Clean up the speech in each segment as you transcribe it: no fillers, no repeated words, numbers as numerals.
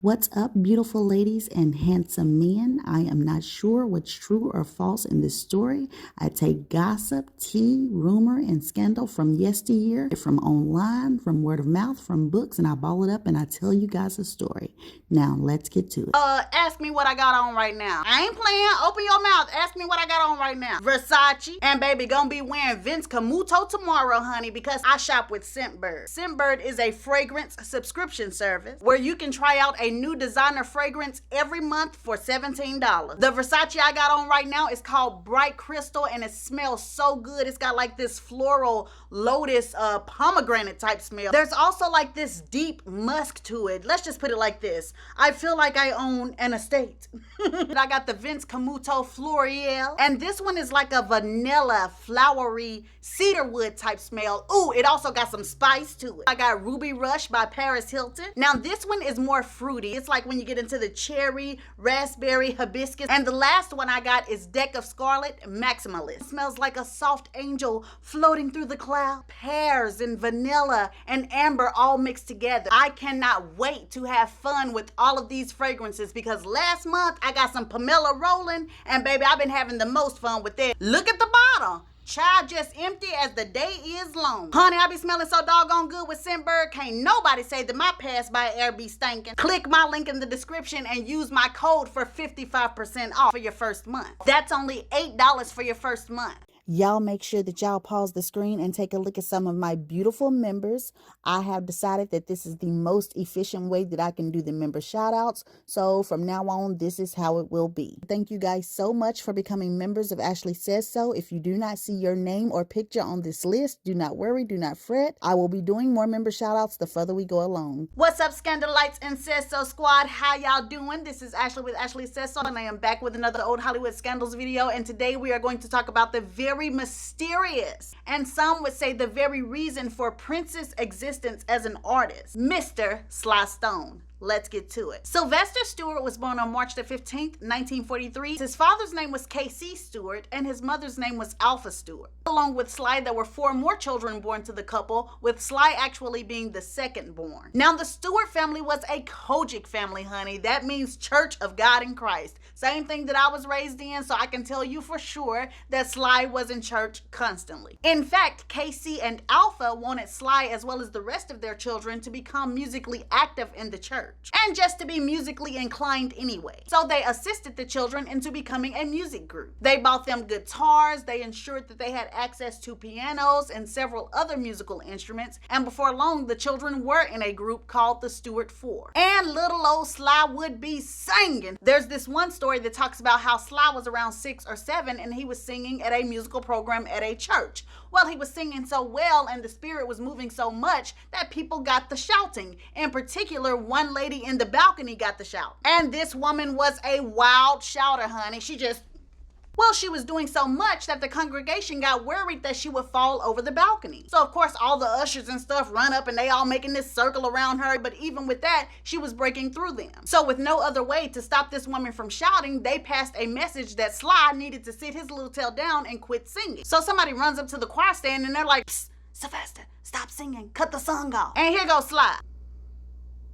What's up, beautiful ladies and handsome men? I am not sure what's true or false in this story. I take gossip, tea, rumor, and scandal from yesteryear, from online, from word of mouth, from books, and I ball it up and I tell you guys a story. Now, let's get to it. Ask me what I got on right now. I ain't playing. Open your mouth. Ask me what I got on right now. Versace. And baby, gonna be wearing Vince Camuto tomorrow, honey, because I shop with Scentbird. Scentbird is a fragrance subscription service where you can try out a new designer fragrance every month for $17. The Versace I got on right now is called Bright Crystal, and it smells so good. It's got like this floral lotus pomegranate type smell. There's also like this deep musk to it. Let's just put it like this. I feel like I own an estate. I got the Vince Camuto Floreal, and this one is like a vanilla, flowery, cedarwood type smell. Ooh, it also got some spice to it. I got Ruby Rush by Paris Hilton. Now this one is more fruity. It's like when you get into the cherry, raspberry, hibiscus. And the last one I got is Deck of Scarlet Maximalist. It smells like a soft angel floating through the cloud. Pears and vanilla and amber all mixed together. I cannot wait to have fun with all of these fragrances because last month I got some Pamela Rolling, and baby, I've been having the most fun with it. Look at the bottle. Child, just empty as the day is long. Honey, I be smelling so doggone good with Scentbird. Can't nobody say that my pass by air be stinking. Click my link in the description and use my code for 55% off for your first month. That's only $8 for your first month. Y'all make sure that y'all pause the screen and take a look at some of my beautiful members. I have decided that this is the most efficient way that I can do the member shoutouts. So from now on, this is how it will be. Thank you guys so much for becoming members of Ashley Says So. If you do not see your name or picture on this list, do not worry, do not fret. I will be doing more member shoutouts the further we go along. What's up, Scandalites and Says So squad? How y'all doing? This is Ashley with Ashley Says So, and I am back with another old Hollywood scandals video. And today we are going to talk about the very mysterious, and some would say the very reason for Prince's existence as an artist, Mr. Sly Stone. Let's get to it. Sylvester Stewart was born on March the 15th, 1943. His father's name was K.C. Stewart, and his mother's name was Alpha Stewart. Along with Sly, there were 4 more children born to the couple, with Sly actually being the second born. Now, the Stewart family was a Kojic family, honey. That means Church of God in Christ. Same thing that I was raised in, so I can tell you for sure that Sly was in church constantly. In fact, K.C. and Alpha wanted Sly, as well as the rest of their children, to become musically active in the church. And just to be musically inclined anyway. So they assisted the children into becoming a music group. They bought them guitars, they ensured that they had access to pianos and several other musical instruments, and before long the children were in a group called the Stewart Four. And little old Sly would be singing. There's this one story that talks about how Sly was around 6 or 7 and he was singing at a musical program at a church. Well, he was singing so well and the spirit was moving so much that people got the shouting. In particular, one lady in the balcony got the shout. And this woman was a wild shouter, honey. She was doing so much that the congregation got worried that she would fall over the balcony. So of course all the ushers and stuff run up and they all making this circle around her, but even with that, she was breaking through them. So with no other way to stop this woman from shouting, they passed a message that Sly needed to sit his little tail down and quit singing. So somebody runs up to the choir stand and they're like, "Psst, Sylvester, stop singing, cut the song off." And here goes Sly.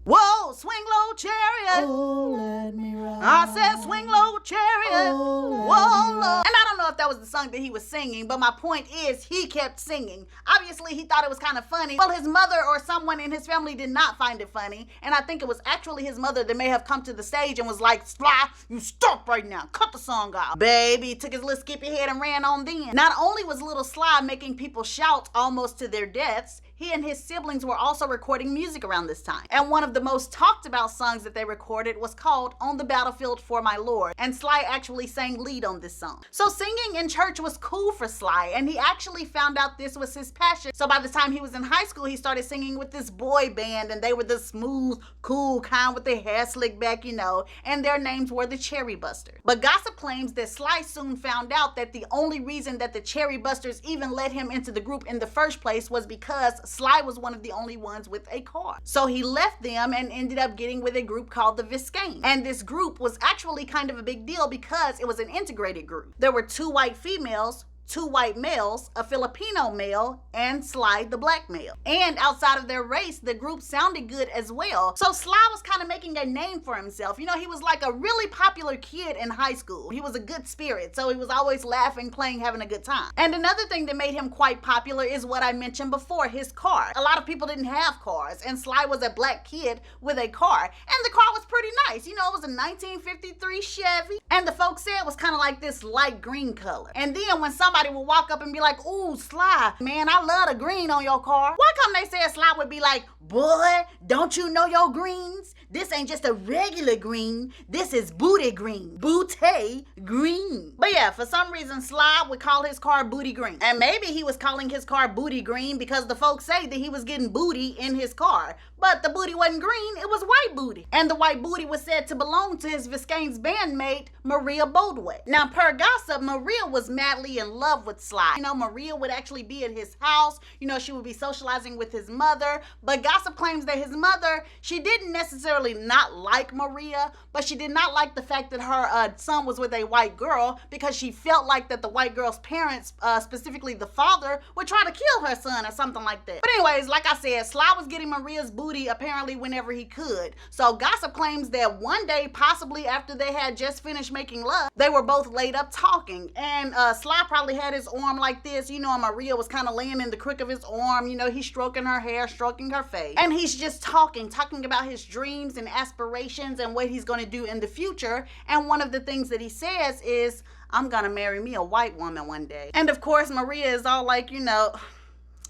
Whoa, swing low, chariot. Oh, let me ride. I said swing low, chariot. Oh, Whoa, low. And I don't know if that was the song that he was singing, but my point is he kept singing. Obviously, he thought it was kind of funny. Well, his mother or someone in his family did not find it funny. And I think it was actually his mother that may have come to the stage and was like, "Sly, you stop right now. Cut the song off." Baby took his little skippy head and ran on then. Not only was little Sly making people shout almost to their deaths, he and his siblings were also recording music around this time. And one of the most talked about songs that they recorded was called "On the Battlefield for My Lord." And Sly actually sang lead on this song. So singing in church was cool for Sly, and he actually found out this was his passion. So by the time he was in high school, he started singing with this boy band, and they were the smooth, cool kind with their hair slicked back, and their names were the Cherry Busters. But gossip claims that Sly soon found out that the only reason that the Cherry Busters even let him into the group in the first place was because Sly was one of the only ones with a car. So he left them and ended up getting with a group called the Viscayne. And this group was actually kind of a big deal because it was an integrated group. There were 2 white females, 2 white males, a Filipino male, and Sly the black male. And outside of their race, the group sounded good as well. So Sly was kind of making a name for himself. You know, he was like a really popular kid in high school. He was a good spirit, so he was always laughing, playing, having a good time. And another thing that made him quite popular is what I mentioned before, his car. A lot of people didn't have cars, and Sly was a black kid with a car. And the car was pretty nice. You know, it was a 1953 Chevy, and the folks said it was kind of like this light green color. And then when somebody would walk up and be like, "Ooh, Sly, man, I love the green on your car," why come they said Sly would be like, "Boy, don't you know your greens? This ain't just a regular green. This is booty green. Booty green." But yeah, for some reason, Sly would call his car booty green. And maybe he was calling his car booty green because the folks say that he was getting booty in his car. But the booty wasn't green, it was white booty. And the white booty was said to belong to his Viscayne's bandmate, Maria Bodway. Now, per gossip, Maria was madly in love with Sly. You know, Maria would actually be at his house. You know, she would be socializing with his mother. But gossip claims that his mother, she didn't necessarily not like Maria, but she did not like the fact that her son was with a white girl because she felt like that the white girl's parents, specifically the father, would try to kill her son or something like that. But anyways, like I said, Sly was getting Maria's booty apparently whenever he could. So gossip claims that one day, possibly after they had just finished making love, they were both laid up talking. And Sly probably had his arm like this, you know, and Maria was kind of laying in the crook of his arm. You know, he's stroking her hair, stroking her face. And he's just talking about his dreams and aspirations and what he's going to do in the future. And one of the things that he says is, "I'm going to marry me a white woman one day." And of course, Maria is all like, you know,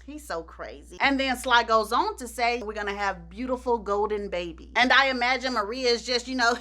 he's so crazy. And then Sly goes on to say, "We're gonna have beautiful golden babies." And I imagine Maria is just, you know,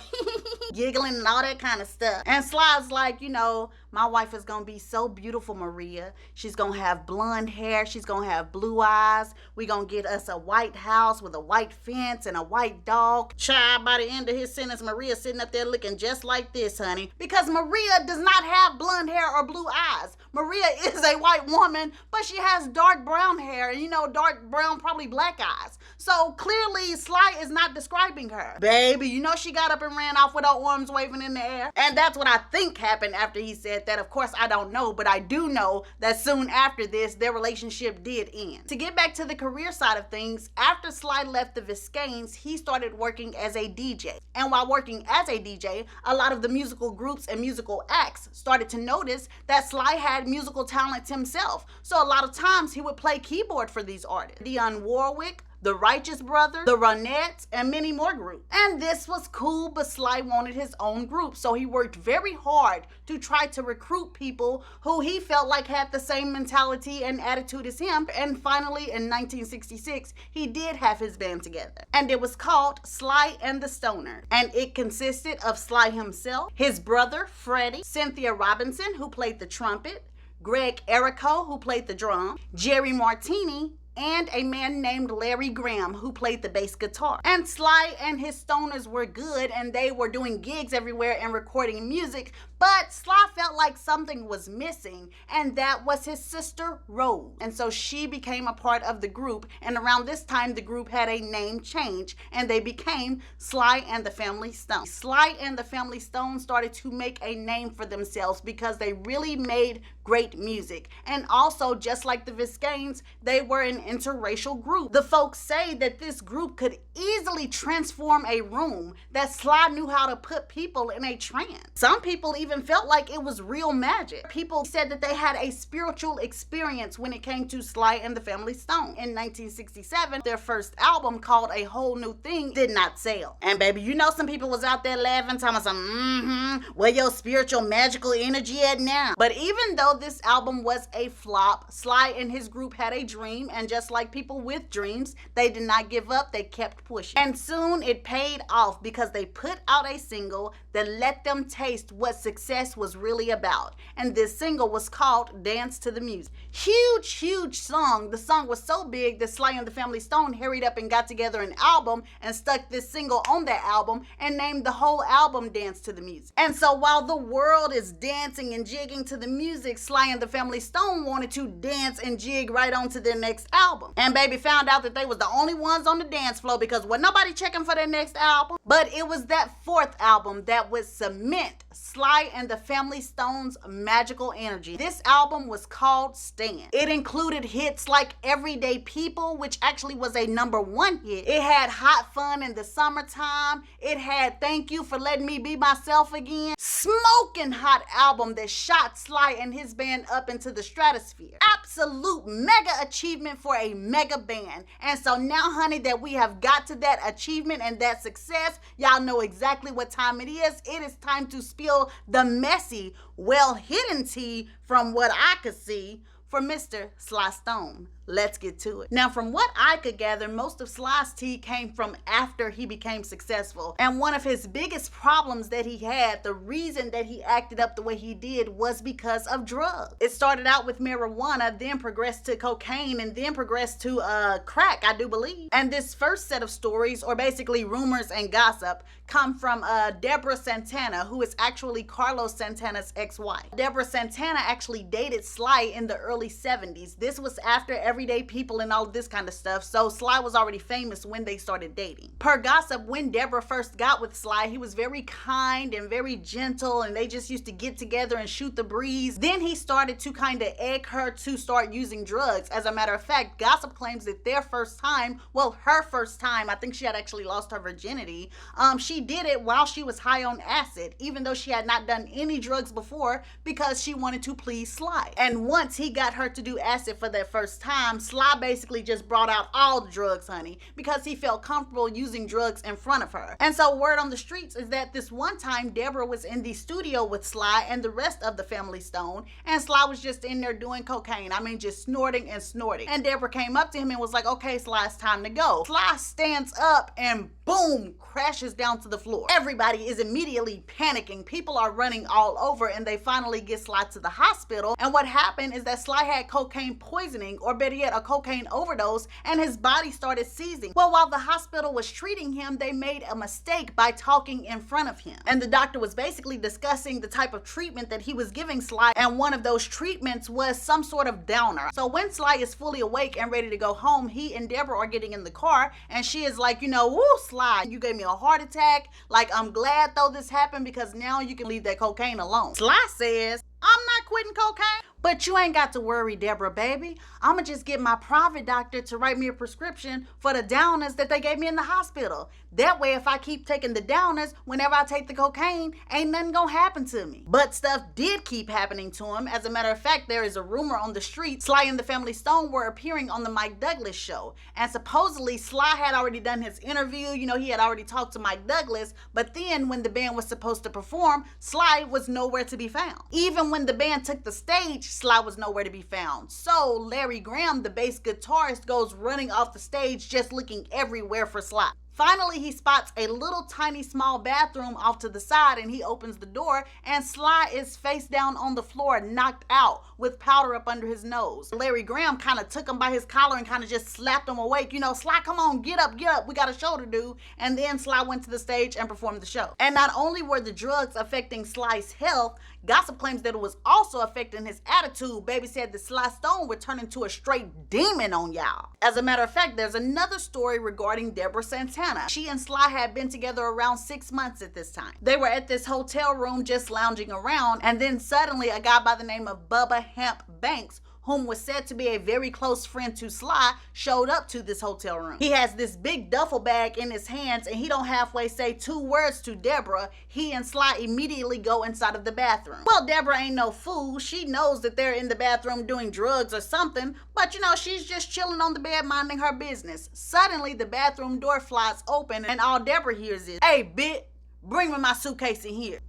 giggling and all that kind of stuff. And Sly's like, you know, "My wife is gonna be so beautiful, Maria. She's gonna have blonde hair. She's gonna have blue eyes. We're gonna get us a white house with a white fence and a white dog." Child, by the end of his sentence, Maria's sitting up there looking just like this, honey. Because Maria does not have blonde hair or blue eyes. Maria is a white woman, but she has dark brown hair, and you know, dark brown, probably black eyes. So clearly Sly is not describing her. Baby, you know she got up and ran off with her arms waving in the air. And that's what I think happened after he said that. Of course, I don't know, but I do know that soon after this, their relationship did end. To get back to the career side of things, after Sly left the Viscaynes, he started working as a DJ. And while working as a DJ, a lot of the musical groups and musical acts started to notice that Sly had musical talent himself. So a lot of times he would play keyboard for these artists. Dionne Warwick, the Righteous Brothers, the Ronettes, and many more groups. And this was cool, but Sly wanted his own group, so he worked very hard to try to recruit people who he felt like had the same mentality and attitude as him. And finally, in 1966, he did have his band together. And it was called Sly and the Stoners. And it consisted of Sly himself, his brother, Freddie, Cynthia Robinson, who played the trumpet, Greg Errico, who played the drum, Jerry Martini, and a man named Larry Graham, who played the bass guitar. And Sly and his Stoners were good, and they were doing gigs everywhere and recording music, but Sly felt like something was missing, and that was his sister, Rose. And so she became a part of the group, and around this time, the group had a name change, and they became Sly and the Family Stone. Sly and the Family Stone started to make a name for themselves because they really made great music. And also, just like the Viscaynes, they were an interracial group. The folks say that this group could easily transform a room, that Sly knew how to put people in a trance. Some people even felt like it was real magic. People said that they had a spiritual experience when it came to Sly and the Family Stone. In 1967, their first album, called A Whole New Thing, did not sell. And baby, you know some people was out there laughing, telling us, where your spiritual magical energy at now? But even though this album was a flop, Sly and his group had a dream, and just like people with dreams, they did not give up, they kept pushing. And soon it paid off because they put out a single that let them taste what success was really about. And this single was called Dance to the Music. Huge song. The song was so big that Sly and the Family Stone hurried up and got together an album and stuck this single on that album and named the whole album Dance to the Music. And so while the world is dancing and jigging to the music, Sly and the Family Stone wanted to dance and jig right on to their next album. album. And baby found out that they was the only ones on the dance floor because wasn't nobody checking for their next album. But it was that fourth album that would cement Sly and the Family Stone's magical energy. This album was called Stand. It included hits like Everyday People, which actually was a #1 hit. It had Hot Fun in the Summertime. It had Thank You for Letting Me Be Myself Again. Smoking hot album that shot Sly and his band up into the stratosphere. Absolute mega achievement for a mega band. And so now, honey, that we have got to that achievement and that success, y'all know exactly what time it is. It is time to spill the messy, well-hidden tea from what I could see for Mr. Sly Stone. Let's get to it. Now, from what I could gather, most of Sly's tea came from after he became successful. And one of his biggest problems that he had, the reason that he acted up the way he did, was because of drugs. It started out with marijuana, then progressed to cocaine, and then progressed to crack, I do believe. And this first set of stories, or basically rumors and gossip, come from Deborah Santana, who is actually Carlos Santana's ex-wife. Deborah Santana actually dated Sly in the early 70s. This was after Everyday People and all of this kind of stuff, so Sly was already famous when they started dating. Per gossip, when Deborah first got with Sly, he was very kind and very gentle, and they just used to get together and shoot the breeze. Then he started to kind of egg her to start using drugs. As a matter of fact, gossip claims that their first time, well, her first time, I think she had actually lost her virginity, she did it while she was high on acid, even though she had not done any drugs before, because she wanted to please Sly. And once he got her to do acid for that first time, Sly basically just brought out all the drugs, honey, because he felt comfortable using drugs in front of her. And so word on the streets is that this one time Deborah was in the studio with Sly and the rest of the Family Stone, and Sly was just in there doing cocaine. I mean, just snorting and snorting. And Deborah came up to him and was like, okay, Sly, it's time to go. Sly stands up and boom, crashes down to the floor. Everybody is immediately panicking. People are running all over, and they finally get Sly to the hospital. And what happened is that Sly had cocaine poisoning, or better yet, a cocaine overdose, and his body started seizing. Well, while the hospital was treating him, they made a mistake by talking in front of him. And the doctor was basically discussing the type of treatment that he was giving Sly, and one of those treatments was some sort of downer. So when Sly is fully awake and ready to go home, he and Deborah are getting in the car, and she is like, you know, woo, Sly, you gave me a heart attack. Like, I'm glad though this happened because now you can leave that cocaine alone. Sly says, I'm not quitting cocaine. But you ain't got to worry, Deborah, baby. I'ma just get my private doctor to write me a prescription for the downers that they gave me in the hospital. That way, if I keep taking the downers, whenever I take the cocaine, ain't nothing gonna happen to me. But stuff did keep happening to him. As a matter of fact, there is a rumor on the street Sly and the Family Stone were appearing on the Mike Douglas show. And supposedly, Sly had already done his interview. You know, he had already talked to Mike Douglas. But then when the band was supposed to perform, Sly was nowhere to be found. Even when the band took the stage, Sly was nowhere to be found. So Larry Graham, the bass guitarist, goes running off the stage just looking everywhere for Sly. Finally, he spots a little tiny small bathroom off to the side, and he opens the door, and Sly is face down on the floor, knocked out with powder up under his nose. Larry Graham kind of took him by his collar and kind of just slapped him awake. You know, Sly, come on, get up, we got a show to do. And then Sly went to the stage and performed the show. And not only were the drugs affecting Sly's health, gossip claims that it was also affecting his attitude. Baby said that Sly Stone would turn into a straight demon on y'all. As a matter of fact, there's another story regarding Deborah Santana. She and Sly had been together around 6 months at this time. They were at this hotel room just lounging around, and then suddenly a guy by the name of Bubba Hemp Banks, whom was said to be a very close friend to Sly, showed up to this hotel room. He has this big duffel bag in his hands, and he don't halfway say 2 words to Deborah. He and Sly immediately go inside of the bathroom. Well, Deborah ain't no fool. She knows that they're in the bathroom doing drugs or something, but you know, she's just chilling on the bed minding her business. Suddenly, the bathroom door flies open, and all Deborah hears is, "Hey, bitch, bring me my suitcase in here."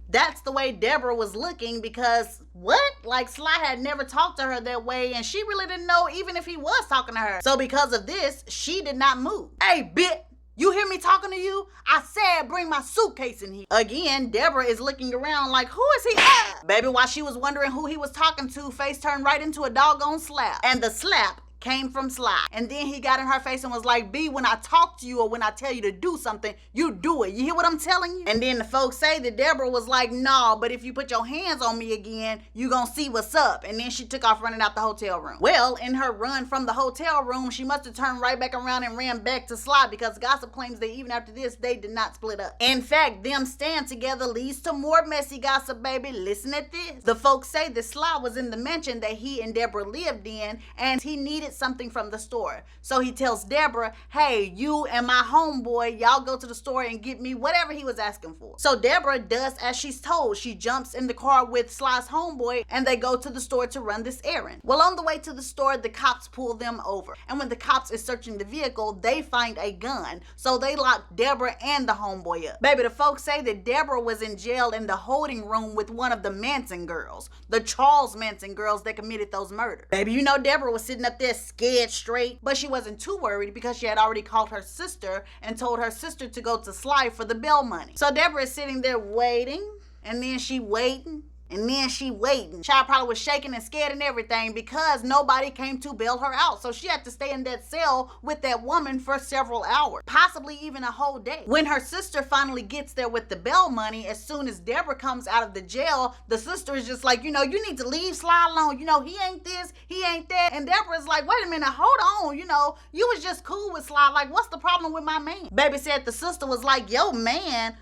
That's the way Deborah was looking, because what? Like, Sly had never talked to her that way, and she really didn't know even if he was talking to her. So because of this, she did not move. "Hey, bitch, you hear me talking to you? I said bring my suitcase in here." Again, Deborah is looking around like, who is he at? Baby, while she was wondering who he was talking to, face turned right into a doggone slap. And the slap came from Sly. And then he got in her face and was like, B, when I talk to you or when I tell you to do something, you do it. You hear what I'm telling you? And then the folks say that Deborah was like, nah, but if you put your hands on me again, you gonna see what's up. And then she took off running out the hotel room. Well, in her run from the hotel room, she must have turned right back around and ran back to Sly, because gossip claims that even after this, they did not split up. In fact, them staying together leads to more messy gossip, baby. Listen at this. The folks say that Sly was in the mansion that he and Deborah lived in, and he needed something from the store. So he tells Deborah, hey, you and my homeboy, y'all go to the store and get me whatever he was asking for. So Deborah does as she's told. She jumps in the car with Sly's homeboy, and they go to the store to run this errand. Well, on the way to the store, the cops pull them over. And when the cops is searching the vehicle, they find a gun. So they lock Deborah and the homeboy up. Baby, the folks say that Deborah was in jail in the holding room with one of the Manson girls, the Charles Manson girls that committed those murders. Baby, you know Deborah was sitting up there scared straight, but she wasn't too worried because she had already called her sister and told her sister to go to Sly for the bail money. So Deborah is sitting there waiting, and then she waiting. And then she waiting. Child probably was shaking and scared and everything because nobody came to bail her out. So she had to stay in that cell with that woman for several hours, possibly even a whole day. When her sister finally gets there with the bail money, as soon as Deborah comes out of the jail, the sister is just like, you know, you need to leave Sly alone. You know, he ain't this, he ain't that. And Deborah's like, wait a minute, hold on. You know, you was just cool with Sly. Like, what's the problem with my man? Baby said the sister was like, yo, man,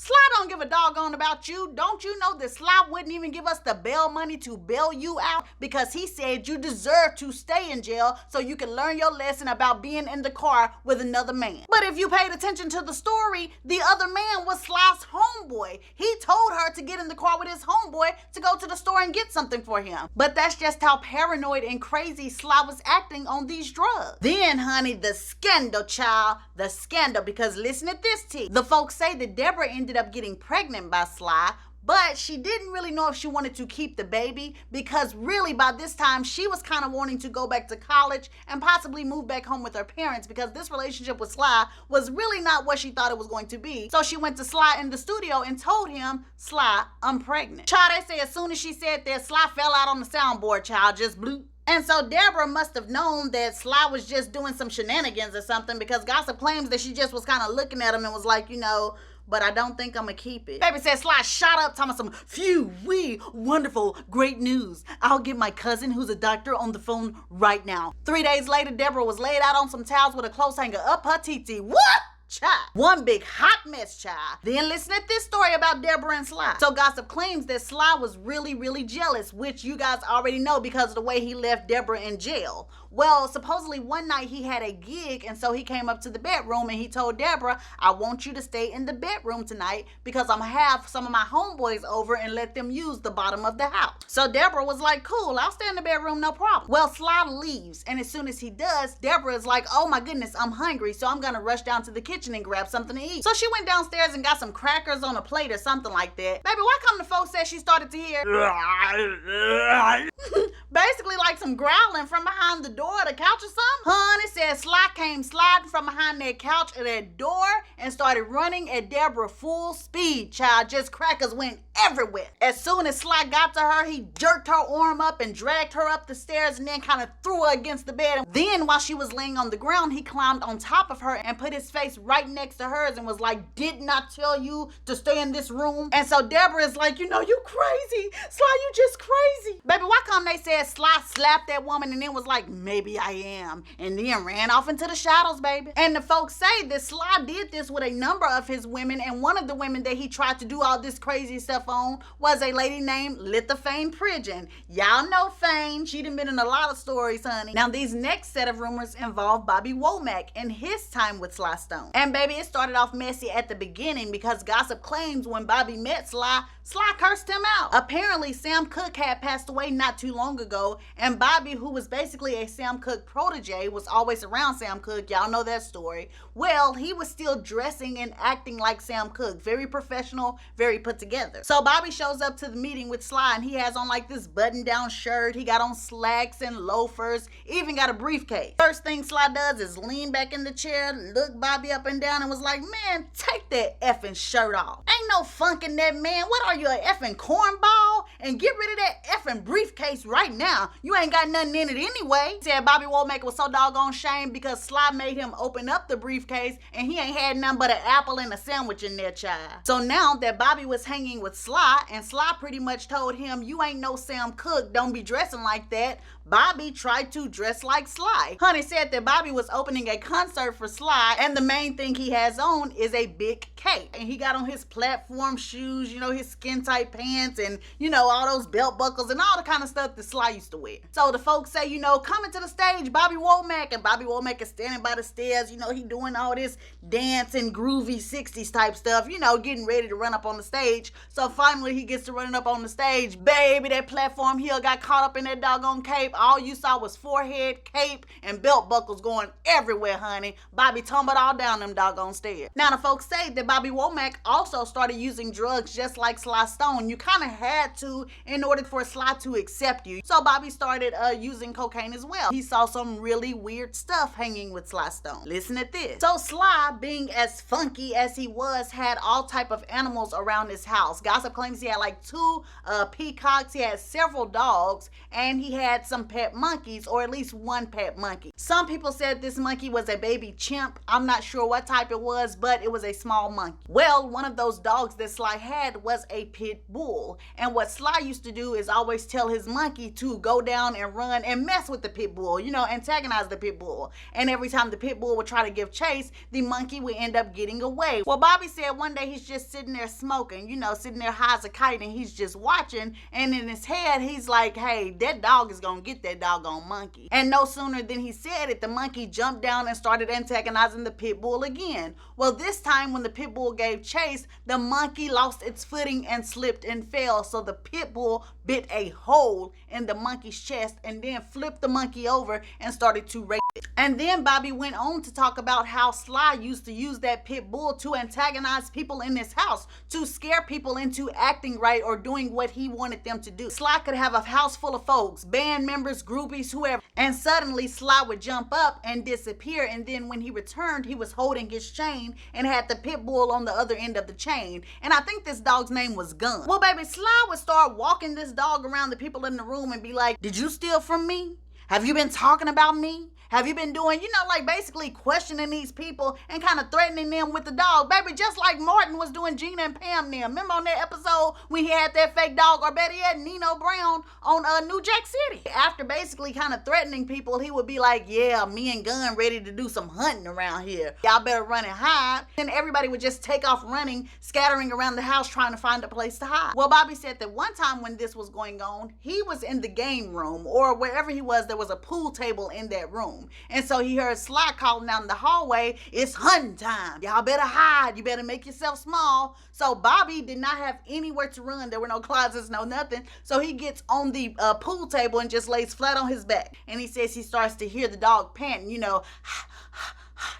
Sly don't give a doggone about you. Don't you know that Sly wouldn't even give us the bail money to bail you out because he said you deserve to stay in jail so you can learn your lesson about being in the car with another man. But if you paid attention to the story, the other man was Sly's homeboy. He told her to get in the car with his homeboy to go to the store and get something for him. But that's just how paranoid and crazy Sly was acting on these drugs. Then, honey, the scandal, child. The scandal, because listen at this, T. The folks say that Deborah ended up getting pregnant by Sly, but she didn't really know if she wanted to keep the baby because really by this time she was kind of wanting to go back to college and possibly move back home with her parents because this relationship with Sly was really not what she thought it was going to be. So she went to Sly in the studio and told him, Sly, I'm pregnant. Child, they say as soon as she said that, Sly fell out on the soundboard, child, just bloop. And so Deborah must have known that Sly was just doing some shenanigans or something because gossip claims that she just was kind of looking at him and was like, you know, but I don't think I'm gonna keep it. Baby said Sly shot up, talking some phew, wee, wonderful, great news. I'll get my cousin who's a doctor on the phone right now. 3 days later, Deborah was laid out on some towels with a clothes hanger up her titi. What? Child. One big hot mess, child. Then listen at this story about Deborah and Sly. So gossip claims that Sly was really, really jealous, which you guys already know because of the way he left Deborah in jail. Well, supposedly one night he had a gig, and so he came up to the bedroom and he told Deborah, I want you to stay in the bedroom tonight because I'm gonna have some of my homeboys over and let them use the bottom of the house. So Deborah was like, cool, I'll stay in the bedroom, no problem. Well, Sly leaves, and as soon as he does, Deborah is like, oh my goodness, I'm hungry, so I'm gonna rush down to the kitchen and grab something to eat. So she went downstairs and got some crackers on a plate or something like that. Baby, why come the folks said she started to hear basically like some growling from behind the door of the couch or something? Honey said Sly came sliding from behind that couch or that door and started running at Deborah full speed, child. Just crackers went everywhere. As soon as Sly got to her, he jerked her arm up and dragged her up the stairs and then kind of threw her against the bed. Then while she was laying on the ground, he climbed on top of her and put his face right next to hers and was like, did not tell you to stay in this room? And so Deborah is like, you know, you crazy. Sly, you just crazy. Baby, why come they said Sly slapped that woman and then was like, maybe I am, and then ran off into the shadows, baby? And the folks say that Sly did this with a number of his women, and one of the women that he tried to do all this crazy stuff on was a lady named Thang Pridgeon. Y'all know Thang. She done been in a lot of stories, honey. Now, these next set of rumors involve Bobby Womack and his time with Sly Stone. And baby, it started off messy at the beginning because gossip claims when Bobby met Sly cursed him out. Apparently, Sam Cooke had passed away not too long ago, and Bobby, who was basically a Sam Cooke protege, was always around Sam Cooke. Y'all know that story. Well, he was still dressing and acting like Sam Cooke. Very professional, very put together. So Bobby shows up to the meeting with Sly, and he has on like this button-down shirt. He got on slacks and loafers, even got a briefcase. First thing Sly does is lean back in the chair, look Bobby up and down, and was like, man, take that effing shirt off. Ain't no funk in that, man. What are you, a effing cornball? and get rid of that effing briefcase right now. You ain't got nothing in it anyway. Said Bobby Womack was so doggone shamed because Sly made him open up the briefcase and he ain't had nothing but an apple and a sandwich in there, child. So now that Bobby was hanging with Sly, and Sly pretty much told him, you ain't no Sam Cooke, don't be dressing like that, Bobby tried to dress like Sly. Honey said that Bobby was opening a concert for Sly, and the main thing he has on is a big cape. And he got on his platform shoes, you know, his skin tight pants, and, you know, all those belt buckles and all the kind of stuff that Sly used to wear. So the folks say, you know, coming to the stage, Bobby Womack, and Bobby Womack is standing by the stairs, you know, he doing all this dancing, groovy 60s type stuff, you know, getting ready to run up on the stage. So finally he gets to running up on the stage. Baby, that platform heel got caught up in that doggone cape. All you saw was forehead, cape, and belt buckles going everywhere, honey. Bobby tumbled all down them doggone stairs. Now, the folks say that Bobby Womack also started using drugs just like Sly Stone. You kind of had to in order for Sly to accept you. So Bobby started using cocaine as well. He saw some really weird stuff hanging with Sly Stone. Listen to this. So Sly, being as funky as he was, had all type of animals around his house. Gossip claims he had like 2 peacocks, he had several dogs, and he had some pet monkeys, or at least 1 pet monkey. Some people said this monkey was a baby chimp. I'm not sure what type it was, but it was a small monkey. Well, one of those dogs that Sly had was a pit bull. And what Sly used to do is always tell his monkey to go down and run and mess with the pit bull, you know, antagonize the pit bull. And every time the pit bull would try to give chase, the monkey would end up getting away. Well, Bobby said one day he's just sitting there smoking, you know, sitting there high as a kite, and he's just watching, and in his head he's like, hey, that dog is gonna get that doggone monkey. And no sooner than he said it, the monkey jumped down and started antagonizing the pit bull again. Well, this time when the pit bull gave chase, the monkey lost its footing and slipped and fell. So the pit bull bit a hole in the monkey's chest and then flipped the monkey over and started to rape it. And then Bobby went on to talk about how Sly used to use that pit bull to antagonize people in his house, to scare people into acting right or doing what he wanted them to do. Sly could have a house full of folks, band members, groupies, whoever, and suddenly Sly would jump up and disappear, and then when he returned, he was holding his chain and had the pit bull on the other end of the chain. And I think this dog's name was Gun. Well, baby, Sly would start walking this dog around the people in the room and be like, did you steal from me? Have you been talking about me? Have you been doing, you know, like basically questioning these people and kind of threatening them with the dog? Baby, just like Martin was doing Gina and Pam there. Remember on that episode when he had that fake dog, or better yet, Nino Brown on New Jack City? After basically kind of threatening people, he would be like, yeah, me and Gun ready to do some hunting around here. Y'all better run and hide. And everybody would just take off running, scattering around the house trying to find a place to hide. Well, Bobby said that one time when this was going on, he was in the game room, or wherever he was, there was a pool table in that room. And so he heard Sly calling down the hallway, it's hunting time. Y'all better hide. You better make yourself small. So Bobby did not have anywhere to run. There were no closets, no nothing. So he gets on the pool table and just lays flat on his back. And he says he starts to hear the dog panting, you know,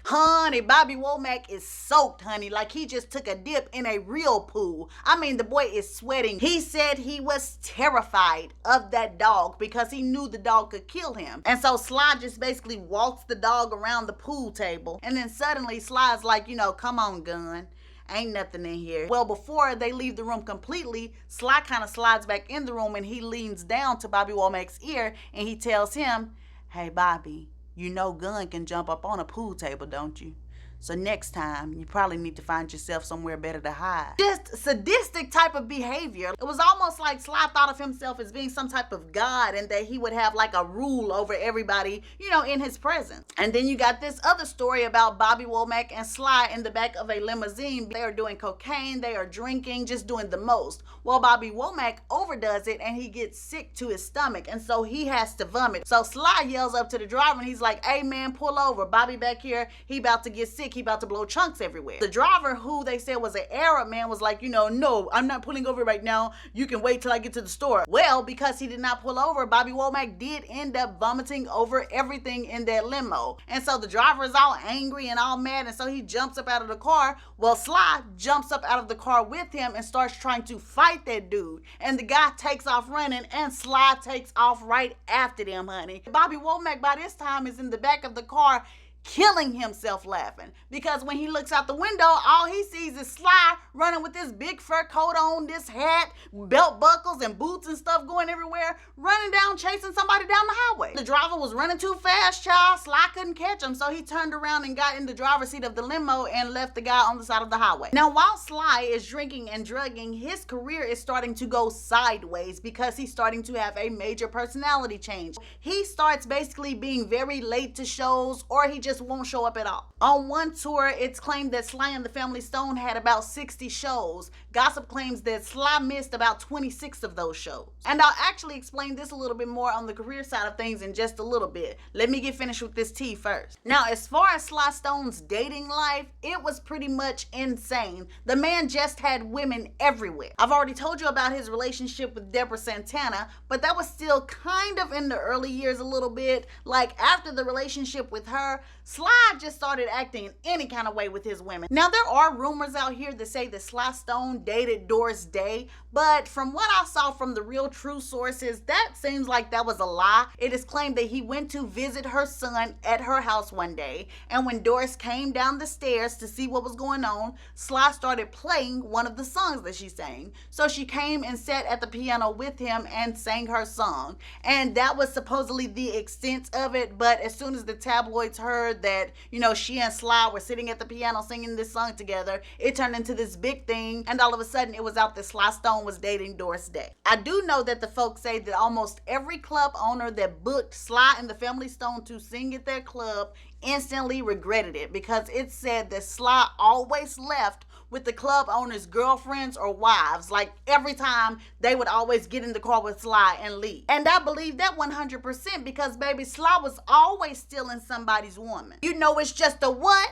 honey, Bobby Womack is soaked, honey, like he just took a dip in a real pool. I mean, the boy is sweating. He said he was terrified of that dog because he knew the dog could kill him. And so Sly just basically walks the dog around the pool table. And then suddenly Sly's like, you know, come on, Gun. Ain't nothing in here. Well, before they leave the room completely, Sly kind of slides back in the room and he leans down to Bobby Womack's ear and he tells him, hey, Bobby, you know Gun can jump up on a pool table, don't you? So next time, you probably need to find yourself somewhere better to hide. Just sadistic type of behavior. It was almost like Sly thought of himself as being some type of god and that he would have like a rule over everybody, you know, in his presence. And then you got this other story about Bobby Womack and Sly in the back of a limousine. They are doing cocaine, they are drinking, just doing the most. Well, Bobby Womack overdoes it and he gets sick to his stomach, and so he has to vomit. So Sly yells up to the driver and he's like, hey man, pull over. Bobby back here, he about to get sick. He about to blow chunks everywhere. The driver, who they said was an Arab man, was like, you know, no, I'm not pulling over right now. You can wait till I get to the store. Well, because he did not pull over, Bobby Womack did end up vomiting over everything in that limo. And so the driver is all angry and all mad, and so he jumps up out of the car. Well, Sly jumps up out of the car with him and starts trying to fight that dude. And the guy takes off running and Sly takes off right after them, honey. Bobby Womack by this time is in the back of the car killing himself laughing, because when he looks out the window, all he sees is Sly running with this big fur coat on, this hat, belt buckles and boots and stuff going everywhere, running down, chasing somebody down the highway. The driver was running too fast, child. Sly couldn't catch him, so he turned around and got in the driver's seat of the limo and left the guy on the side of the highway. Now, while Sly is drinking and drugging, his career is starting to go sideways because he's starting to have a major personality change. He starts basically being very late to shows, or he just won't show up at all. On one tour, it's claimed that Sly and the Family Stone had about 60 shows. Gossip claims that Sly missed about 26 of those shows. And I'll actually explain this a little bit more on the career side of things in just a little bit. Let me get finished with this tea first. Now, as far as Sly Stone's dating life, it was pretty much insane. The man just had women everywhere. I've already told you about his relationship with Deborah Santana, but that was still kind of in the early years a little bit. Like, after the relationship with her, Sly just started acting in any kind of way with his women. Now, there are rumors out here that say that Sly Stone dated Doris Day, but from what I saw from the real true sources, that seems like that was a lie. It is claimed that he went to visit her son at her house one day, and when Doris came down the stairs to see what was going on, Sly started playing one of the songs that she sang. So she came and sat at the piano with him and sang her song, and that was supposedly the extent of it. But as soon as the tabloids heard that, she and Sly were sitting at the piano singing this song together, it turned into this big thing, and all of a sudden it was out that Sly Stone was dating Doris Day. I do know that the folks say that almost every club owner that booked Sly and the Family Stone to sing at their club instantly regretted it, because it said that Sly always left with the club owner's girlfriends or wives. Like, every time they would always get in the car with Sly and leave. And I believe that 100%, because baby, Sly was always stealing somebody's woman. It's just a what?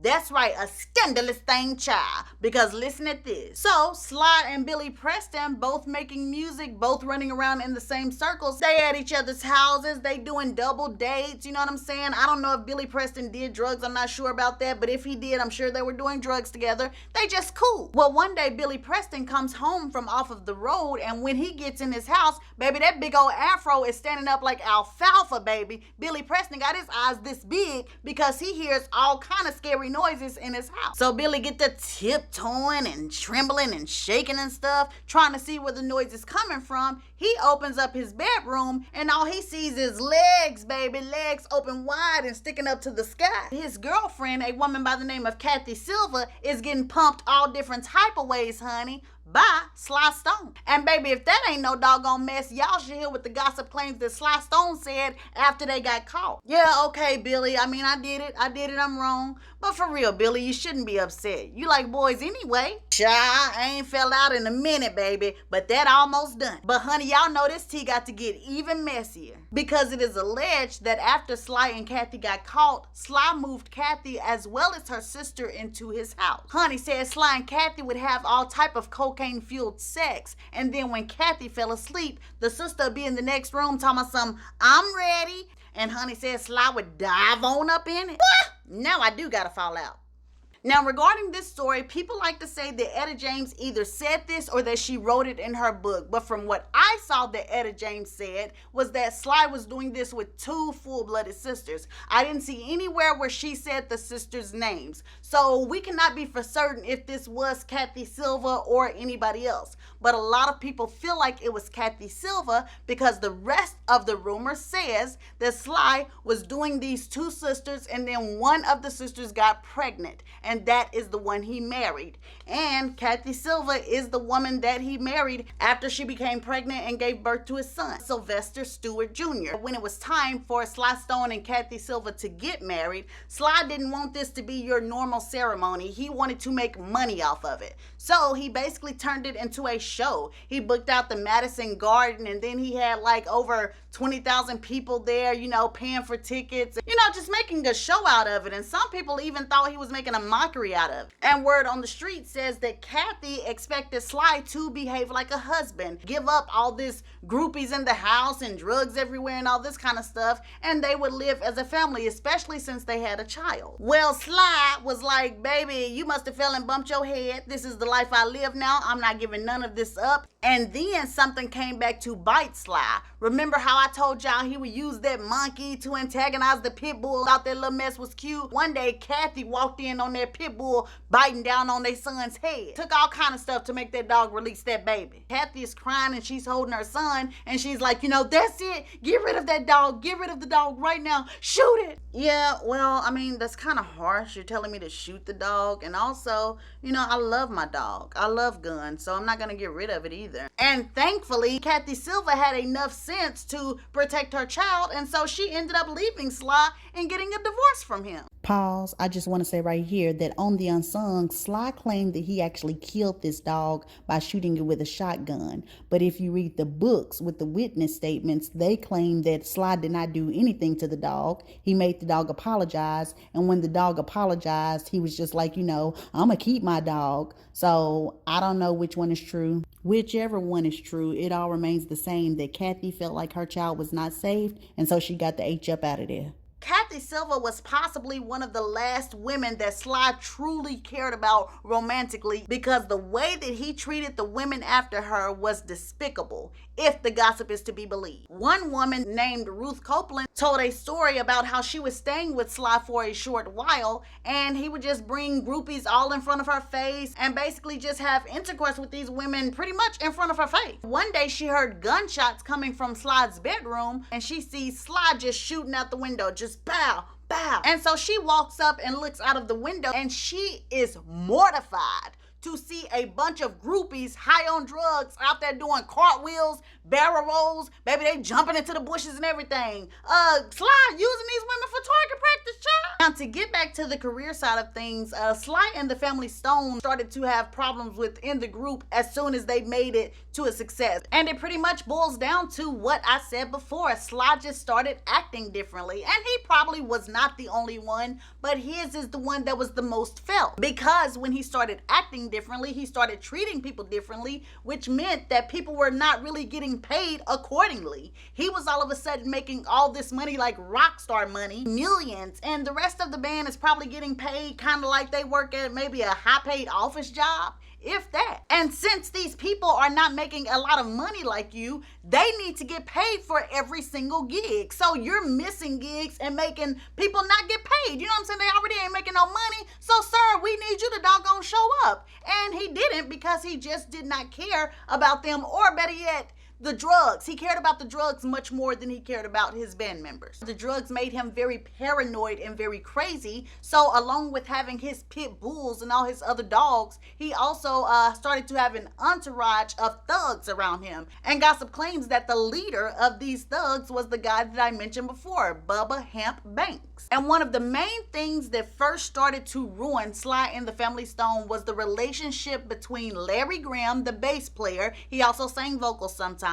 That's right, a scandalous thing, child. Because listen at this. So, Sly and Billy Preston, both making music, both running around in the same circles. They at each other's houses. They doing double dates. You know what I'm saying? I don't know if Billy Preston did drugs. I'm not sure about that. But if he did, I'm sure they were doing drugs together. They just cool. Well, one day, Billy Preston comes home from off of the road. And when he gets in his house, baby, that big old afro is standing up like alfalfa, baby. Billy Preston got his eyes this big because he hears all kind of scary noises in his house. So Billy get the tiptoeing and trembling and shaking and stuff, trying to see where the noise is coming from. He opens up his bedroom and all he sees is legs, baby, legs open wide and sticking up to the sky. His girlfriend, a woman by the name of Kathy Silva, is getting pumped all different type of ways, honey, by Sly Stone. And baby, if that ain't no doggone mess, y'all should hear what the gossip claims that Sly Stone said after they got caught. Yeah, okay, Billy, I did it, I'm wrong. But for real, Billy, you shouldn't be upset. You like boys anyway. Child, I ain't fell out in a minute, baby, but that almost done. But honey, y'all know this tea got to get even messier, because it is alleged that after Sly and Kathy got caught, Sly moved Kathy as well as her sister into his house. Honey said Sly and Kathy would have all type of cocaine-fueled sex, and then when Kathy fell asleep, the sister would be in the next room talking about some, I'm ready, and honey said Sly would dive on up in it. Now I do gotta fall out. Now, regarding this story, people like to say that Etta James either said this or that she wrote it in her book. But from what I saw that Etta James said was that Sly was doing this with two full-blooded sisters. I didn't see anywhere where she said the sisters' names. So we cannot be for certain if this was Kathy Silva or anybody else. But a lot of people feel like it was Kathy Silva because the rest of the rumor says that Sly was doing these two sisters and then one of the sisters got pregnant. And that is the one he married. And Kathy Silva is the woman that he married after she became pregnant and gave birth to his son, Sylvester Stewart Jr. When it was time for Sly Stone and Kathy Silva to get married, Sly didn't want this to be your normal ceremony. He wanted to make money off of it. So he basically turned it into a show. He booked out the Madison Garden, and then he had like over 20,000 people there, paying for tickets, just making a show out of it. And some people even thought he was making a mockery out of it. And word on the street says that Kathy expected Sly to behave like a husband, give up all this groupies in the house and drugs everywhere and all this kind of stuff, and they would live as a family, especially since they had a child. Well, Sly was like, baby, you must have fell and bumped your head. This is the life I live now. I'm not giving none of this up. And then something came back to bite Sly. Remember how I told y'all he would use that monkey to antagonize the pit bull? Thought that little mess was cute. One day, Kathy walked in on that pit bull biting down on their son's head. Took all kind of stuff to make that dog release that baby. Kathy is crying and she's holding her son and she's like, that's it. Get rid of that dog. Get rid of the dog right now. Shoot it. Yeah, well, I mean, that's kind of harsh. You're telling me to shoot the dog. And also, I love my dog. I love guns, so I'm not going to get rid of it either. And thankfully, Kathy Silva had enough sense to protect her child, and so she ended up leaving Sly and getting a divorce from him. Pause. I just want to say right here that on the Unsung, Sly claimed that he actually killed this dog by shooting it with a shotgun. But if you read the books with the witness statements, they claim that Sly did not do anything to the dog. He made the dog apologize. And when the dog apologized, he was just like, I'm going to keep my dog. So I don't know which one is true. Whichever one is true, it all remains the same that Kathy felt like her child was not safe. And so she got the H up out of there. Kathy Silva was possibly one of the last women that Sly truly cared about romantically, because the way that he treated the women after her was despicable, if the gossip is to be believed. One woman named Ruth Copeland told a story about how she was staying with Sly for a short while, and he would just bring groupies all in front of her face and basically just have intercourse with these women pretty much in front of her face. One day she heard gunshots coming from Sly's bedroom, and she sees Sly just shooting out the window, just bow, bow. And so she walks up and looks out of the window, and she is mortified to see a bunch of groupies high on drugs out there doing cartwheels, barrel rolls. Baby, they jumping into the bushes and everything. Sly using these women for target practice, child. Now, to get back to the career side of things, Sly and the family Stone started to have problems within the group as soon as they made it to a success. And it pretty much boils down to what I said before. Sly just started acting differently. And he probably was not the only one, but his is the one that was the most felt. Because when he started acting differently, he started treating people differently, which meant that people were not really getting paid accordingly. He was all of a sudden making all this money, like rock star money, millions, and the rest of the band is probably getting paid kind of like they work at maybe a high paid office job, if that. And since these people are not making a lot of money like you, they need to get paid for every single gig. So you're missing gigs and making people not get paid. You know what I'm saying? They already ain't making no money. So sir, we need you to doggone show up. And he didn't, because he just did not care about them, or better yet, the drugs. He cared about the drugs much more than he cared about his band members. The drugs made him very paranoid and very crazy. So along with having his pit bulls and all his other dogs, he also started to have an entourage of thugs around him. And gossip claims that the leader of these thugs was the guy that I mentioned before, Bubba Hamp Banks. And one of the main things that first started to ruin Sly and the Family Stone was the relationship between Larry Graham, the bass player, he also sang vocals sometimes,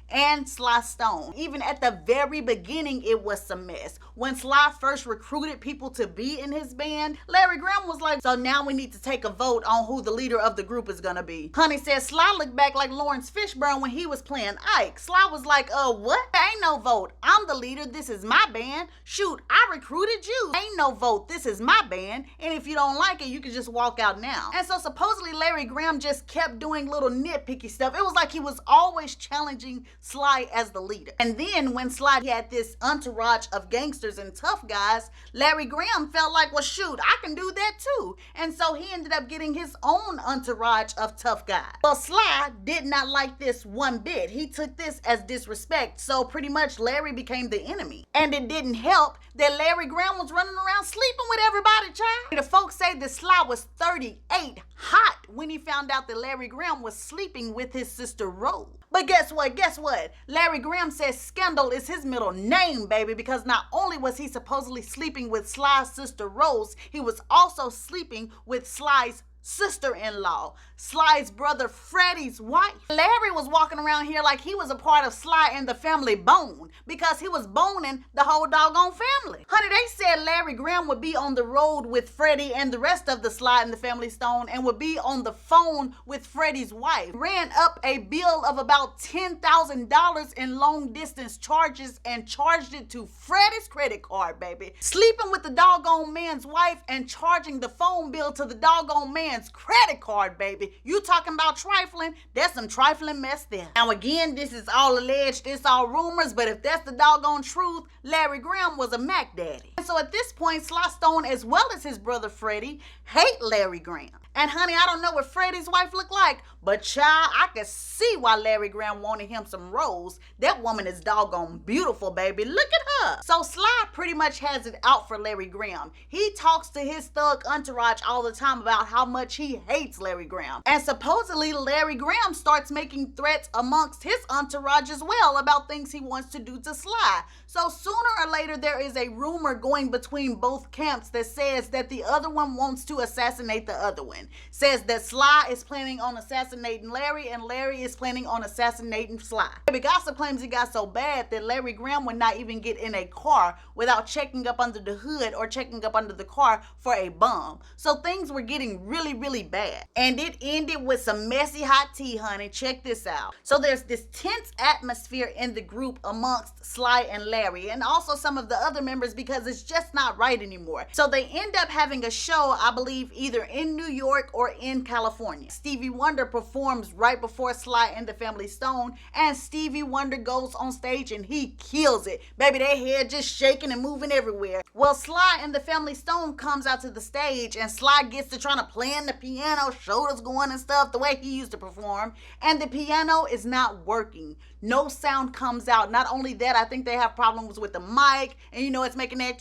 and Sly Stone. Even at the very beginning, it was some mess. When Sly first recruited people to be in his band, Larry Graham was like, so now we need to take a vote on who the leader of the group is gonna be. Honey said Sly looked back like Laurence Fishburne when he was playing Ike. Sly was like, what? Ain't no vote. I'm the leader. This is my band. Shoot, I recruited you. Ain't no vote. This is my band. And if you don't like it, you can just walk out now. And so supposedly Larry Graham just kept doing little nitpicky stuff. It was like he was always challenging Sly as the leader. And then when Sly had this entourage of gangsters and tough guys, Larry Graham felt like, well, shoot, I can do that too. And so he ended up getting his own entourage of tough guys. Well, Sly did not like this one bit. He took this as disrespect. So pretty much Larry became the enemy. And it didn't help that Larry Graham was running around sleeping with everybody, child. The folks say that Sly was 38 hot when he found out that Larry Graham was sleeping with his sister Rose. But guess what? Guess what? Larry Graham says Scandal is his middle name, baby, because not only was he supposedly sleeping with Sly's sister Rose, he was also sleeping with Sly's sister-in-law, Sly's brother Freddie's wife. Larry was walking around here like he was a part of Sly and the family bone, because he was boning the whole doggone family. Honey, they said Larry Graham would be on the road with Freddie and the rest of the Sly and the Family Stone, and would be on the phone with Freddie's wife. Ran up a bill of about $10,000 in long distance charges and charged it to Freddie's credit card, baby. Sleeping with the doggone man's wife and charging the phone bill to the doggone man's man's credit card, baby. You talking about trifling? That's some trifling mess there. Now again, this is all alleged, it's all rumors, but if that's the doggone truth, Larry Graham was a Mac daddy. And so at this point, Sly Stone, as well as his brother Freddie, hate Larry Graham. And honey, I don't know what Freddie's wife looked like, but child, I could see why Larry Graham wanted him some Rose. That woman is doggone beautiful, baby. Look at her. So Sly pretty much has it out for Larry Graham. He talks to his thug entourage all the time about how much he hates Larry Graham. And supposedly Larry Graham starts making threats amongst his entourage as well about things he wants to do to Sly. So sooner or later, there is a rumor going between both camps that says that the other one wants to assassinate the other one. Says that Sly is planning on assassinating Larry and Larry is planning on assassinating Sly. Baby, gossip claims it got so bad that Larry Graham would not even get in a car without checking up under the hood or checking up under the car for a bomb. So things were getting really, really bad. And it ended with some messy hot tea, honey. Check this out. So there's this tense atmosphere in the group amongst Sly and Larry and also some of the other members because it's just not right anymore. So they end up having a show, I believe, either in New York or in California. Stevie Wonder performs right before Sly and the Family Stone, and Stevie Wonder goes on stage and he kills it. Baby, their head just shaking and moving everywhere. Well, Sly and the Family Stone comes out to the stage and Sly gets to trying to play on the piano, shoulders going and stuff, the way he used to perform, and the piano is not working. No sound comes out. Not only that, I think they have problems with the mic, and you know it's making that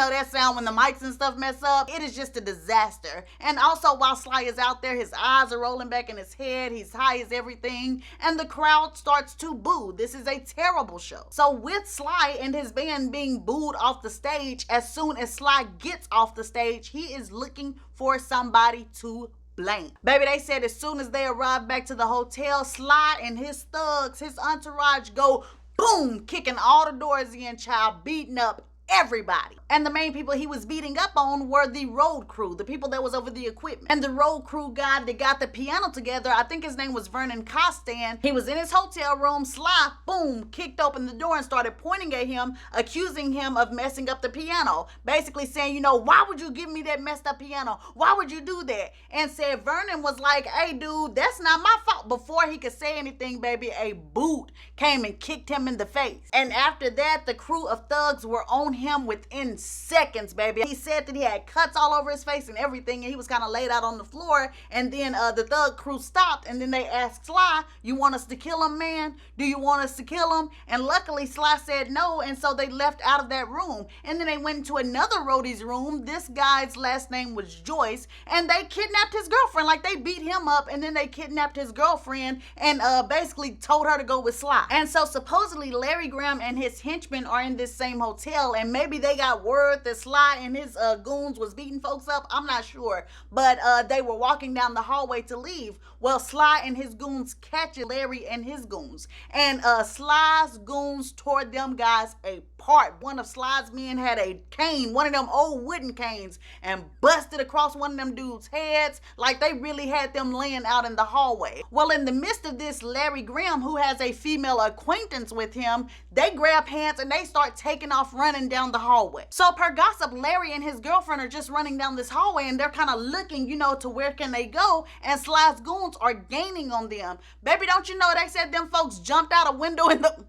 that sound when the mics and stuff mess up. It is just a disaster. And also while Sly is out there, his eyes are rolling back in his head, he's high as everything, and the crowd starts to boo. This is a terrible show. So with Sly and his band being booed off the stage, as soon as Sly gets off the stage, he is looking for somebody to blame. Baby, they said as soon as they arrive back to the hotel, Sly and his thugs, his entourage, go boom, kicking all the doors in, child, beating up everybody. And the main people he was beating up on were the road crew, the people that was over the equipment. And the road crew guy that got the piano together, I think his name was Vernon Costan, he was in his hotel room. Sly, boom, kicked open the door and started pointing at him, accusing him of messing up the piano. Basically saying, why would you give me that messed up piano? Why would you do that? And said Vernon was like, hey dude, that's not my fault. Before he could say anything, baby, a boot came and kicked him in the face. And after that, the crew of thugs were on him within seconds, baby. He said that he had cuts all over his face and everything, and he was kind of laid out on the floor. And then the thug crew stopped, and then they asked Sly, you want us to kill him, man? Do you want us to kill him? And luckily Sly said no, and so they left out of that room. And then they went into another roadie's room. This guy's last name was Joyce, and they kidnapped his girlfriend. Like, they beat him up, and then they kidnapped his girlfriend and basically told her to go with Sly. And so supposedly Larry Graham and his henchmen are in this same hotel, and maybe they got word that Sly and his goons was beating folks up. I'm not sure. But they were walking down the hallway to leave. Well, Sly and his goons catch Larry and his goons. And Sly's goons tore them guys apart. One of Sly's men had a cane, one of them old wooden canes, and busted across one of them dudes' heads. Like, they really had them laying out in the hallway. Well, in the midst of this, Larry Graham, who has a female acquaintance with him, they grab hands and they start taking off running down the hallway. So per gossip, Larry and his girlfriend are just running down this hallway and they're kind of looking, to where can they go, and Sly's goons are gaining on them. Baby, don't you know they said them folks jumped out a window in the...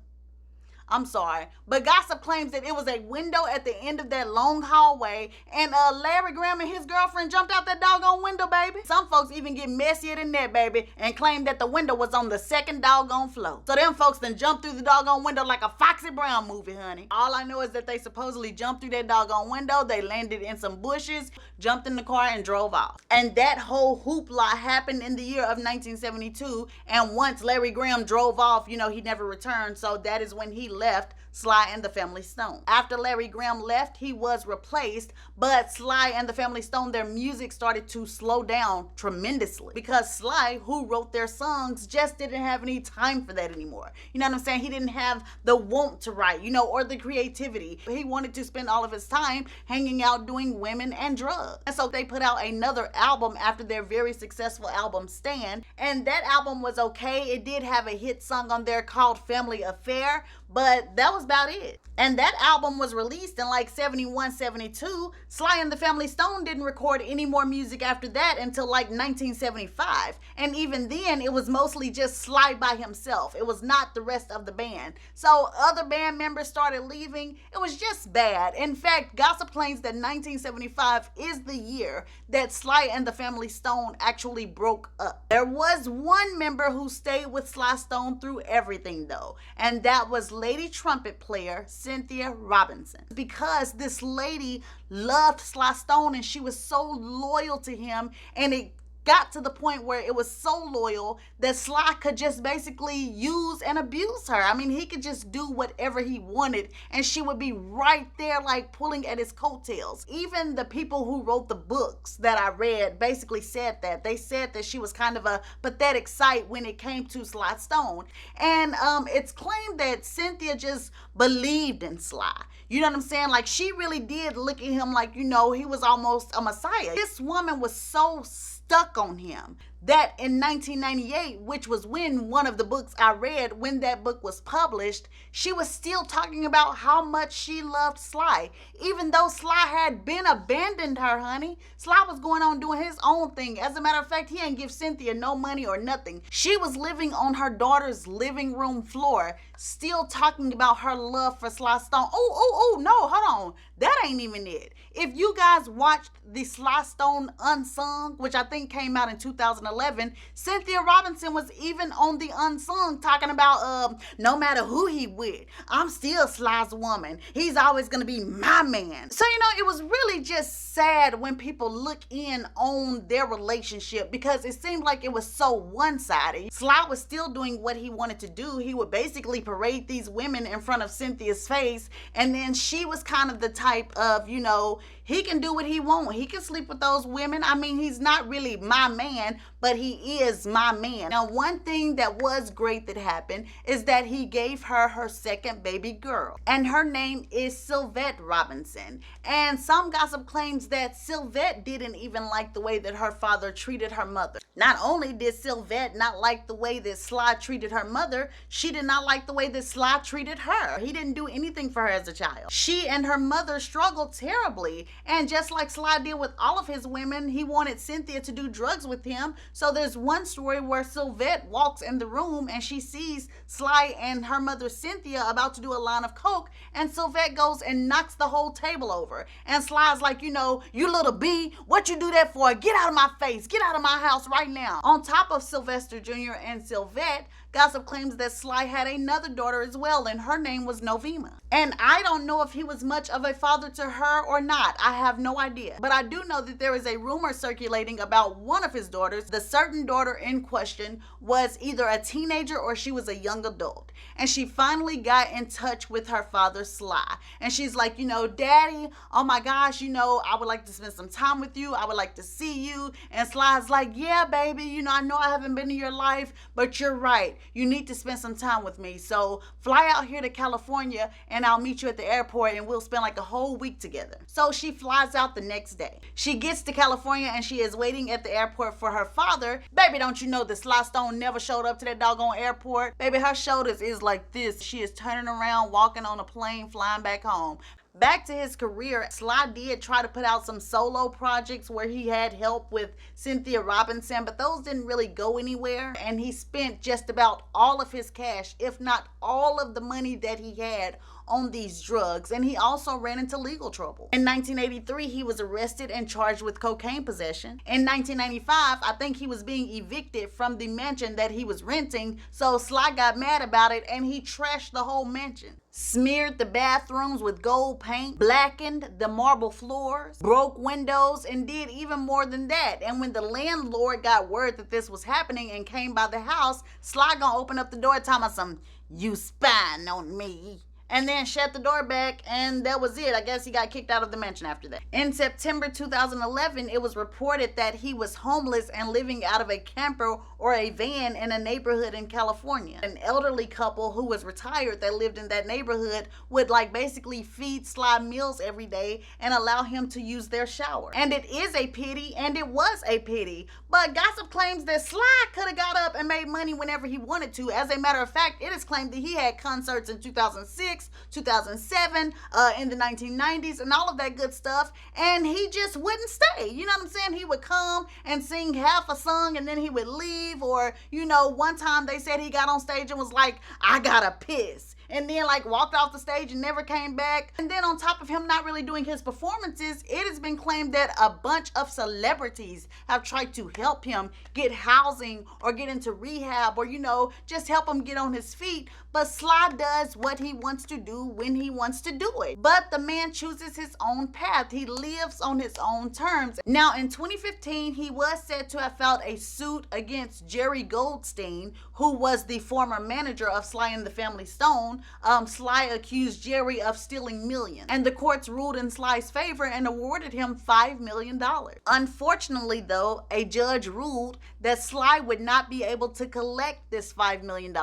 I'm sorry, but gossip claims that it was a window at the end of that long hallway, and Larry Graham and his girlfriend jumped out that doggone window, baby. Some folks even get messier than that, baby, and claim that the window was on the second doggone floor. So them folks then jumped through the doggone window like a Foxy Brown movie, honey. All I know is that they supposedly jumped through that doggone window, they landed in some bushes, jumped in the car, and drove off. And that whole hoopla happened in the year of 1972, and once Larry Graham drove off, he never returned, so that is when he left Sly and the Family Stone. After Larry Graham left, he was replaced, but Sly and the Family Stone, their music started to slow down tremendously because Sly, who wrote their songs, just didn't have any time for that anymore. You know what I'm saying? He didn't have the want to write, or the creativity. He wanted to spend all of his time hanging out doing women and drugs. And so they put out another album after their very successful album Stand, and that album was okay. It did have a hit song on there called Family Affair, but that was about it. And that album was released in like 71, 72. Sly and the Family Stone didn't record any more music after that until like 1975. And even then, it was mostly just Sly by himself. It was not the rest of the band. So other band members started leaving. It was just bad. In fact, gossip claims that 1975 is the year that Sly and the Family Stone actually broke up. There was one member who stayed with Sly Stone through everything though, and that was lady trumpet player Cynthia Robinson, because this lady loved Sly Stone and she was so loyal to him, and it got to the point where it was so loyal that Sly could just basically use and abuse her. I mean, he could just do whatever he wanted and she would be right there like pulling at his coattails. Even the people who wrote the books that I read basically said that. They said that she was kind of a pathetic sight when it came to Sly Stone. And it's claimed that Cynthia just believed in Sly. You know what I'm saying? Like, she really did look at him like, you know, he was almost a messiah. This woman was so stuck on him that in 1998, which was when one of the books I read, when that book was published, she was still talking about how much she loved Sly, even though Sly had been abandoned her, honey. Sly was going on doing his own thing. As a matter of fact, he didn't give Cynthia no money or nothing. She was living on her daughter's living room floor, still talking about her love for Sly Stone. Oh, no, hold on. That ain't even it. If you guys watched the Sly Stone Unsung, which I think came out in 2011, Cynthia Robinson was even on the Unsung talking about no matter who he with, I'm still Sly's woman. He's always gonna be my man. So, you know, it was really just sad when people look in on their relationship, because it seemed like it was so one-sided. Sly was still doing what he wanted to do. He would basically parade these women in front of Cynthia's face, and then she was kind of the type of, you know, he can do what he wants. He can sleep with those women. I mean, he's not really my man, but he is my man. Now, one thing that was great that happened is that he gave her her second baby girl, and her name is Sylvette Robinson. And some gossip claims that Sylvette didn't even like the way that her father treated her mother. Not only did Sylvette not like the way that Sly treated her mother, she did not like the way that Sly treated her. He didn't do anything for her as a child. She and her mother struggled terribly. And just like Sly did with all of his women, he wanted Cynthia to do drugs with him. So there's one story where Sylvette walks in the room and she sees Sly and her mother Cynthia about to do a line of coke, and Sylvette goes and knocks the whole table over. And Sly's like, you know, you little B, what you do that for? Get out of my face. Get out of my house right now. On top of Sylvester Jr. and Sylvette, gossip claims that Sly had another daughter as well, and her name was Novema. And I don't know if he was much of a father to her or not. I have no idea. But I do know that there is a rumor circulating about one of his daughters. The certain daughter in question was either a teenager or she was a young adult. And she finally got in touch with her father, Sly. And she's like, you know, Daddy, oh my gosh, you know, I would like to spend some time with you. I would like to see you. And Sly's like, yeah, baby, you know I haven't been in your life, but you're right. You need to spend some time with me. So fly out here to California and I'll meet you at the airport and we'll spend like a whole week together. So she flies out the next day. She gets to California and she is waiting at the airport for her father. Baby, don't you know that Sly Stone never showed up to that doggone airport? Baby, her shoulders is like this. She is turning around, walking on a plane, flying back home. Back to his career, Sly did try to put out some solo projects where he had help with Cynthia Robinson, but those didn't really go anywhere. And he spent just about all of his cash, if not all of the money that he had, on these drugs, and he also ran into legal trouble. In 1983, he was arrested and charged with cocaine possession. In 1995, I think he was being evicted from the mansion that he was renting, so Sly got mad about it and he trashed the whole mansion. Smeared the bathrooms with gold paint, blackened the marble floors, broke windows, and did even more than that. And when the landlord got word that this was happening and came by the house, Sly gonna open up the door and tell me some, you spying on me. and then shut the door back, and that was it. I guess he got kicked out of the mansion after that. In September 2011, it was reported that he was homeless and living out of a camper or a van in a neighborhood in California. An elderly couple who was retired that lived in that neighborhood would like basically feed Sly meals every day and allow him to use their shower. And it is a pity, and it was a pity, but gossip claims that Sly could have got up and made money whenever he wanted to. As a matter of fact, it is claimed that he had concerts in 2006, 2007, in the 1990s, and all of that good stuff, and he just wouldn't stay. You know what I'm saying? He would come and sing half a song and then he would leave. Or, you know, one time they said he got on stage and was like, "I gotta piss," and then like walked off the stage and never came back. And then on top of him not really doing his performances, it has been claimed that a bunch of celebrities have tried to help him get housing or get into rehab, or, you know, just help him get on his feet. But Sly does what he wants to do when he wants to do it. But the man chooses his own path. He lives on his own terms. Now in 2015, he was said to have filed a suit against Jerry Goldstein, who was the former manager of Sly and the Family Stone. Sly accused Jerry of stealing millions, and the courts ruled in Sly's favor and awarded him $5 million. Unfortunately though, a judge ruled that Sly would not be able to collect this $5 million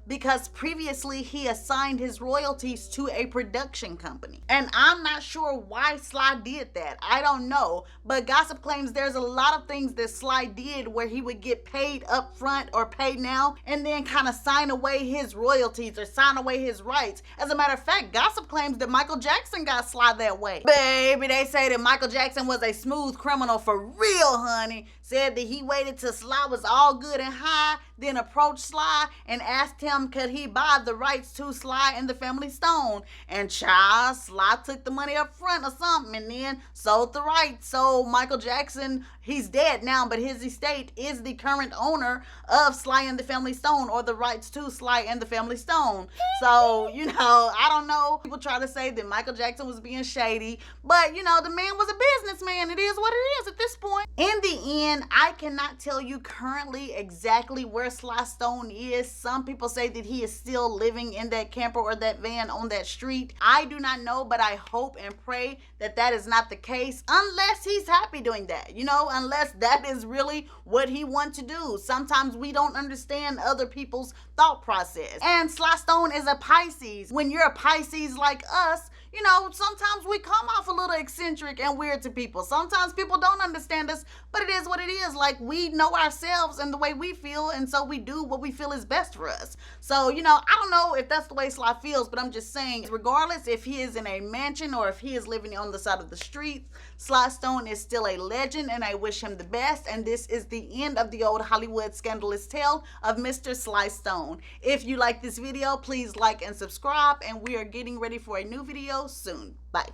because previously he assigned his royalties to a production company. And I'm not sure why Sly did that. I don't know, but gossip claims there's a lot of things that Sly did where he would get paid up front or paid now and then kind of sign away his royalties or sign away his rights. As a matter of fact, gossip claims that Michael Jackson got Sly that way. Baby, they say that Michael Jackson was a smooth criminal for real, honey. Said that he waited till Sly was all good and high, then approached Sly and asked him could he buy the rights to Sly and the Family Stone. And child, Sly took the money up front or something and then sold the rights. So Michael Jackson, he's dead now, but his estate is the current owner of Sly and the Family Stone, or the rights to Sly and the Family Stone. So, you know, I don't know. People try to say that Michael Jackson was being shady, but, you know, the man was a businessman. It is what it is at this point. In the end, I cannot tell you currently exactly where Sly Stone is. Some people say that he is still living in that camper or that van on that street. I do not know, but I hope and pray that that is not the case, unless he's happy doing that, you know, unless that is really what he wants to do. Sometimes we don't understand other people's thought process. And Sly Stone is a Pisces. When you're a Pisces like us, you know, sometimes we come off a little eccentric and weird to people. Sometimes people don't understand us, but it is what it is. Like, we know ourselves and the way we feel, and so we do what we feel is best for us. So, you know, I don't know if that's the way Sly feels, but I'm just saying, regardless if he is in a mansion or if he is living on the side of the street, Sly Stone is still a legend, and I wish him the best. And this is the end of the old Hollywood scandalous tale of Mr. Sly Stone. If you like this video, please like and subscribe, and we are getting ready for a new video soon. Bye.